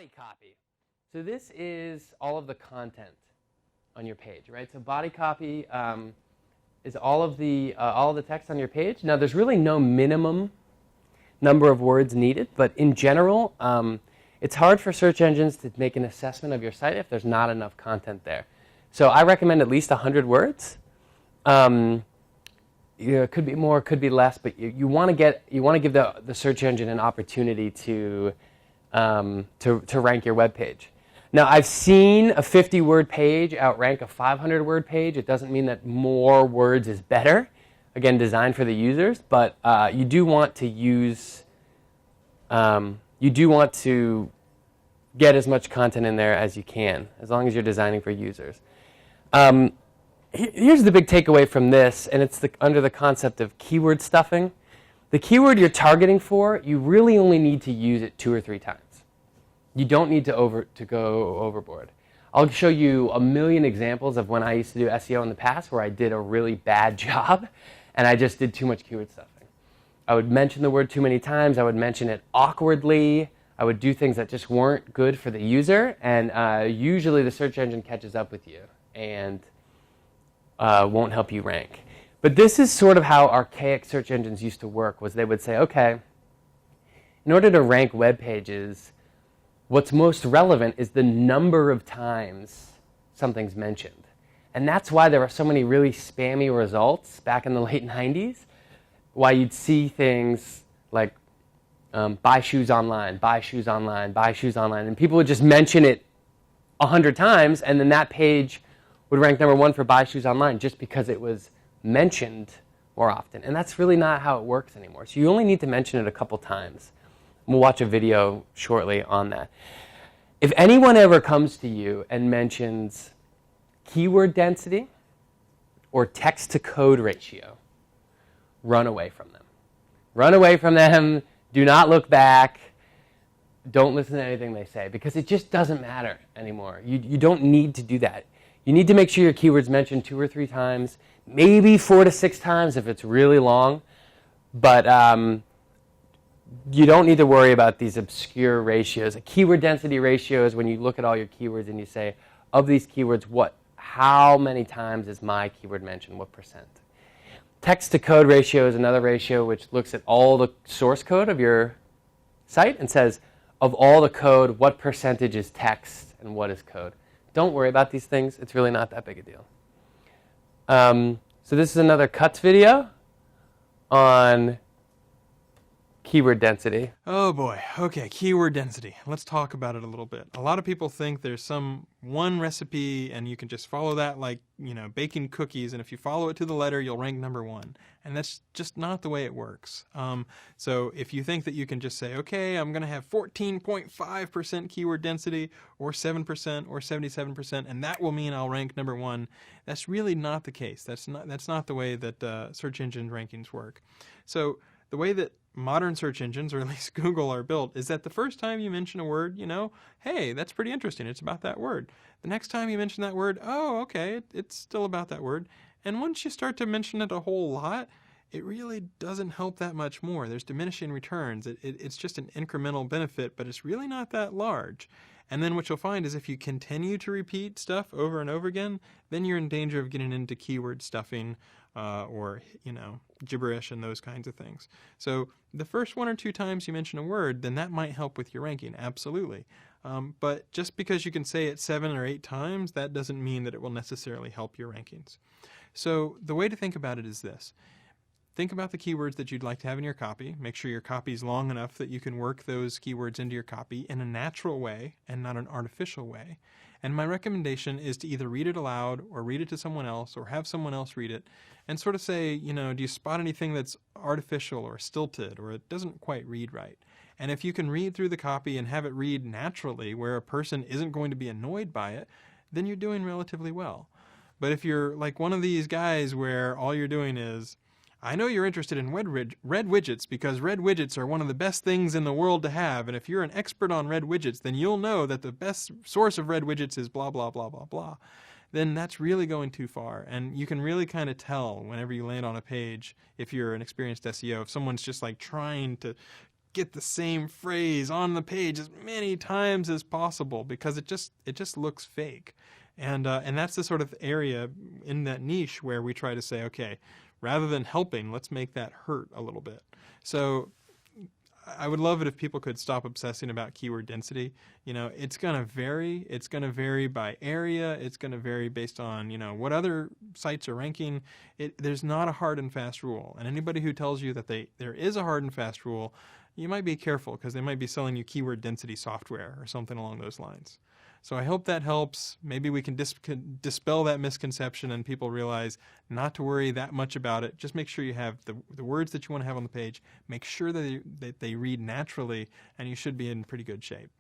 body copy. So this is all of the content on your page, right? So body copy is all of the text on your page. Now there's really no minimum number of words needed, but in general, it's hard for search engines to make an assessment of your site if there's not enough content there. So I recommend at least 100 words. It could be more, could be less, but you want to give the search engine an opportunity to rank your web page. Now, I've seen a 50-word page outrank a 500-word page. It doesn't mean that more words is better. Again, designed for the users, but you do want to get as much content in there as you can, as long as you're designing for users. Here's the big takeaway from this, and it's under the concept of keyword stuffing. The keyword you're targeting for, you really only need to use it 2 or 3 times. You don't need to go overboard. I'll show you a million examples of when I used to do SEO in the past where I did a really bad job and I just did too much keyword stuffing. I would mention the word too many times. I would mention it awkwardly. I would do things that just weren't good for the user, and usually the search engine catches up with you and won't help you rank. But this is sort of how archaic search engines used to work, was they would say, okay, in order to rank web pages, what's most relevant is the number of times something's mentioned. And that's why there were so many really spammy results back in the late 90s, why you'd see things like buy shoes online, buy shoes online, buy shoes online, and people would just mention it 100 times, and then that page would rank number 1 for buy shoes online just because it was mentioned more often. And that's really not how it works anymore. So you only need to mention it a couple times. We'll watch a video shortly on that. If anyone ever comes to you and mentions keyword density or text-to-code ratio, run away from them. Run away from them. Do not look back. Don't listen to anything they say, because it just doesn't matter anymore. You don't need to do that. You need to make sure your keyword's mentioned 2 or 3 times, maybe 4 to 6 times if it's really long, but you don't need to worry about these obscure ratios. A keyword density ratio is when you look at all your keywords and you say, of these keywords, how many times is my keyword mentioned, what percent? Text-to-code ratio is another ratio which looks at all the source code of your site and says, of all the code, what percentage is text and what is code? Don't worry about these things. It's really not that big a deal. So this is another cuts video on keyword density. Oh boy. Okay, keyword density. Let's talk about it a little bit. A lot of people think there's some one recipe and you can just follow that like, baking cookies, and if you follow it to the letter, you'll rank number 1. And that's just not the way it works. So if you think that you can just say, okay, I'm going to have 14.5% keyword density or 7% or 77%, and that will mean I'll rank number 1, that's really not the case. That's not the way that search engine rankings work. So the way that modern search engines, or at least Google, are built is that the first time you mention a word, hey, that's pretty interesting. It's about that word. The next time you mention that word, oh, okay, it's still about that word. And once you start to mention it a whole lot, it really doesn't help that much more. There's diminishing returns. It's just an incremental benefit, but it's really not that large. And then what you'll find is if you continue to repeat stuff over and over again, then you're in danger of getting into keyword stuffing or gibberish and those kinds of things. So the first 1 or 2 times you mention a word, then that might help with your ranking, absolutely. But just because you can say it 7 or 8 times, that doesn't mean that it will necessarily help your rankings. So the way to think about it is this. Think about the keywords that you'd like to have in your copy. Make sure your copy is long enough that you can work those keywords into your copy in a natural way and not an artificial way. And my recommendation is to either read it aloud or read it to someone else or have someone else read it and sort of say, do you spot anything that's artificial or stilted or it doesn't quite read right? And if you can read through the copy and have it read naturally where a person isn't going to be annoyed by it, then you're doing relatively well. But if you're like one of these guys where all you're doing is, I know you're interested in red widgets because red widgets are one of the best things in the world to have, and if you're an expert on red widgets, then you'll know that the best source of red widgets is blah, blah, blah, blah, blah. Then that's really going too far, and you can really kind of tell whenever you land on a page, if you're an experienced SEO, if someone's just like trying to get the same phrase on the page as many times as possible because it just looks fake. And that's the sort of area in that niche where we try to say, okay, rather than helping, let's make that hurt a little bit. So I would love it if people could stop obsessing about keyword density. It's going to vary. It's going to vary by area. It's going to vary based on, what other sites are ranking. There's not a hard and fast rule. And anybody who tells you that there is a hard and fast rule, you might be careful because they might be selling you keyword density software or something along those lines. So I hope that helps. Maybe we can dispel that misconception and people realize not to worry that much about it. Just make sure you have the words that you want to have on the page. Make sure that they read naturally, and you should be in pretty good shape.